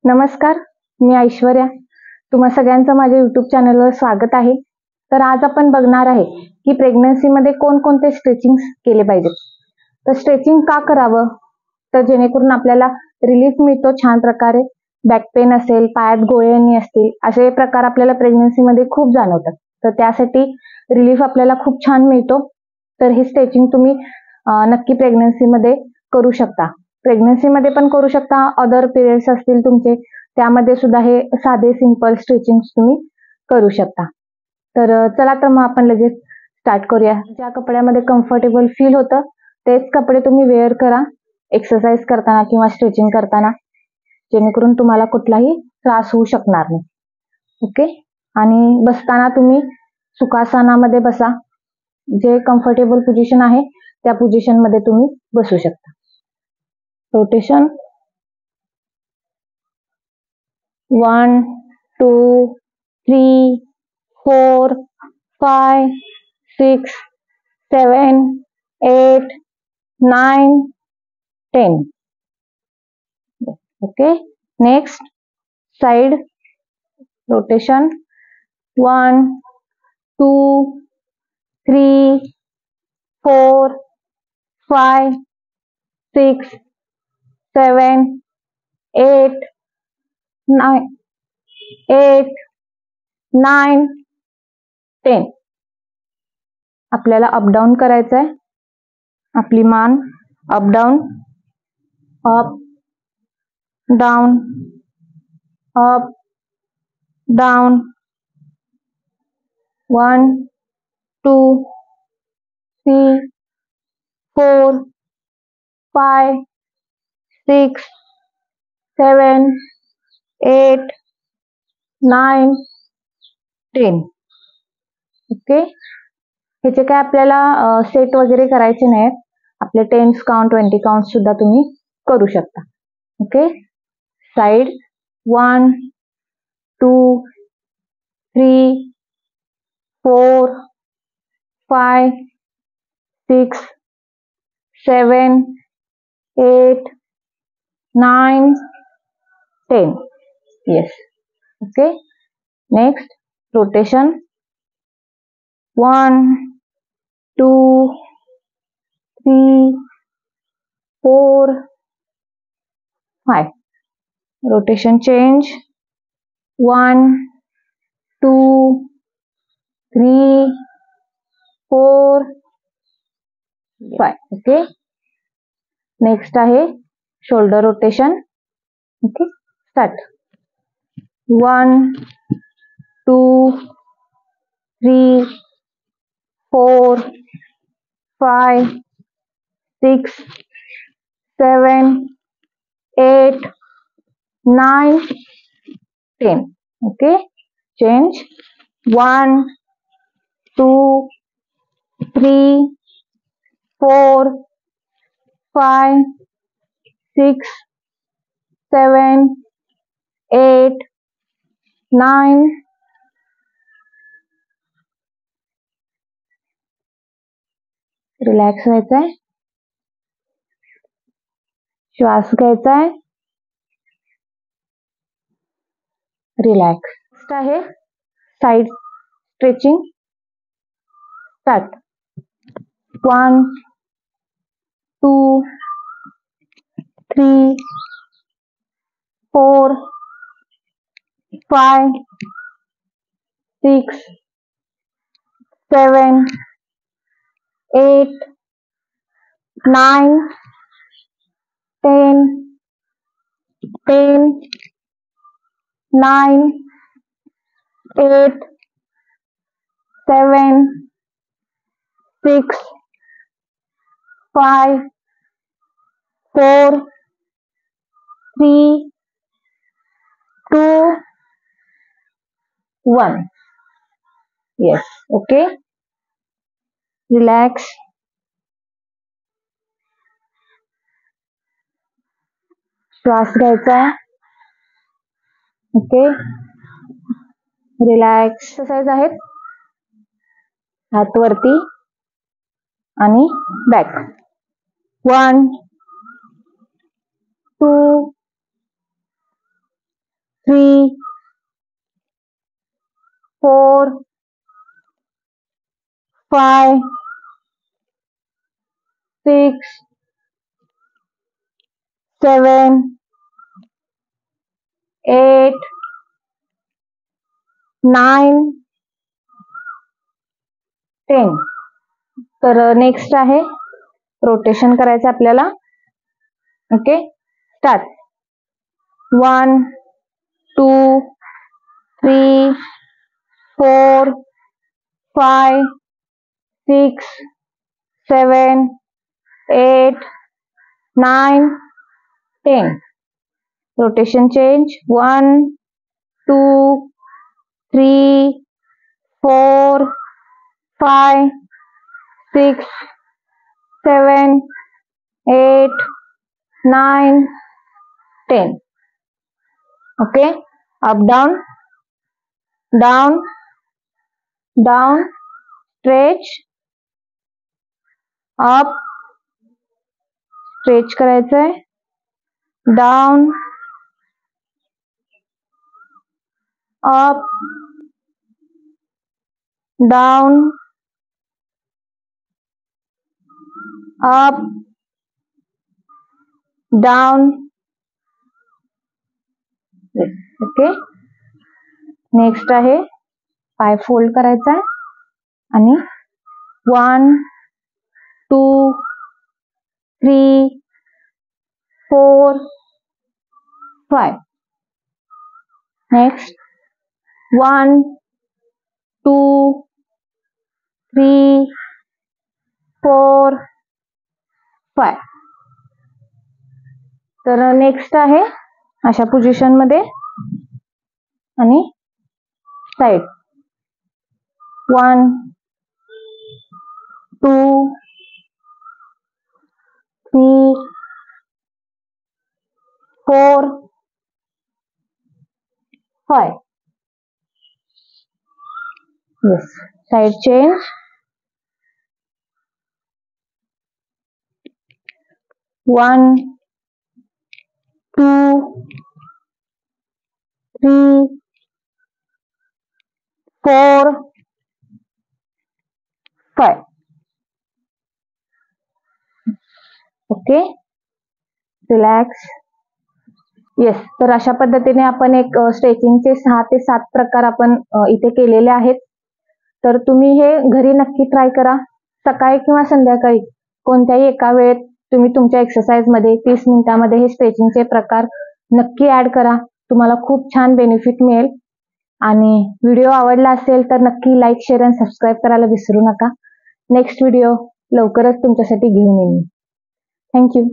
नमस्कार, मी ऐश्वर्या. तुम्हा सगळ्यांचं माझ्या युट्यूब चॅनलवर स्वागत आहे. तर आज आपण बघणार आहे की प्रेग्नन्सीमध्ये कोणकोणते स्ट्रेचिंग केले पाहिजेत. तर स्ट्रेचिंग का करावं, तर जेणेकरून आपल्याला रिलीफ मिळतो छान प्रकारे. बॅक पेन असेल, पायात गोळ्यांनी असतील, असे प्रकार आपल्याला प्रेग्नन्सीमध्ये खूप जाणवतात. तर त्यासाठी रिलीफ आपल्याला खूप छान मिळतो. तर हे स्ट्रेचिंग तुम्ही नक्की प्रेग्नन्सीमध्ये करू शकता. प्रेग्नन्सीमध्ये पण करू शकता, अदर पिरियड्स असतील तुमचे त्यामध्ये सुद्धा हे साधे सिंपल स्ट्रेचिंग तुम्ही करू शकता. तर चला तर मग आपण लगेच स्टार्ट करूया. ज्या कपड्यामध्ये कम्फर्टेबल फील होतं तेच कपडे तुम्ही वेअर करा एक्सरसाइज करताना किंवा स्ट्रेचिंग करताना, जेणेकरून तुम्हाला कुठलाही त्रास होऊ शकणार नाही. ओके. आणि बसताना तुम्ही सुखासनामध्ये बसा. जे कम्फर्टेबल पोझिशन आहे त्या पोझिशन मध्ये तुम्ही बसू शकता. Rotation 1 2 3 4 5 6 7 8 9 10. Okay. Next, side rotation 1 2 3 4 5 6 7 8 9 10. आपल्याला अप डाऊन करायचं आहे. आपली मान up down, up down, up down. 1 2 3 4 5 6 7 8 9 10. Okay. ह्याचे काय आपल्याला सेट वगैरे करायचे नाहीत. आपले 10 काउंट 20 काउंट सुद्धा तुम्ही करू शकता. Okay. Side 1 2 3 4 5 6 7 8 9 10. Yes. Okay. Next, rotation 1 2 3 4 5. Rotation change 1 2 3 4 5. Okay. Next आहे shoulder rotation. Okay. Start 1 2 3 4 5 6 7 8 9 10. Okay. Change 1 2 3 4 5 6 7 8 9. Relax व्हायचंय, श्वास घ्यायचा आहे, रिलॅक्स. नेक्स्ट आहे side stretching. Start 1 2 3 4 5 6 7 8 9 10 10 9 8 7 6 5 4 3 2 1. Yes. Okay. Relax. श्वास घ्यायचा आहे. ओके. रिलॅक्स. एक्सरसाइज आहेत हात वरती आणि बॅक. 1 2 4 5 6 7 8 9 10. तर नेक्स्ट आहे रोटेशन करायचं आपल्याला. Okay, start. 1 2 3 4 5 6 7 8 9 10. Rotation change. 1 2 3 4 5 6 7 8 9 10. Okay, up down down down, stretch up, stretch करायचंय, down up down up down. Okay, next आहे पाय फोल्ड करायचा आहे आणि 1 2 3 4 5. नेक्स्ट 1 2 3 4 5. तर नेक्स्ट आहे अशा पोझिशन मध्ये आणि side 1 2 3 4 5. Yes, side change. 1 2 3 4 5. Okay, relax. Yes, तर अशा पद्धतीने आपण एक स्ट्रेचिंगचे 6 ते 7 प्रकार आपण इथे केलेले आहेत. तर तुम्ही हे घरी नक्की ट्राय करा. सकाळी किंवा संध्याकाळी कोणत्याही एका वेळेत तुम्ही तुमच्या एक्सरसाइज मध्ये 30 मिनिटांमध्ये हे स्ट्रेचिंगचे प्रकार नक्की ऍड करा. तुम्हाला खूप छान बेनिफिट मिळेल. आणि व्हिडिओ आवडला असेल तर नक्की लाईक, शेअर आणि सबस्क्राईब करायला विसरू नका. नेक्स्ट व्हिडिओ लवकरच तुमच्यासाठी घेऊन येईन. थँक्यू.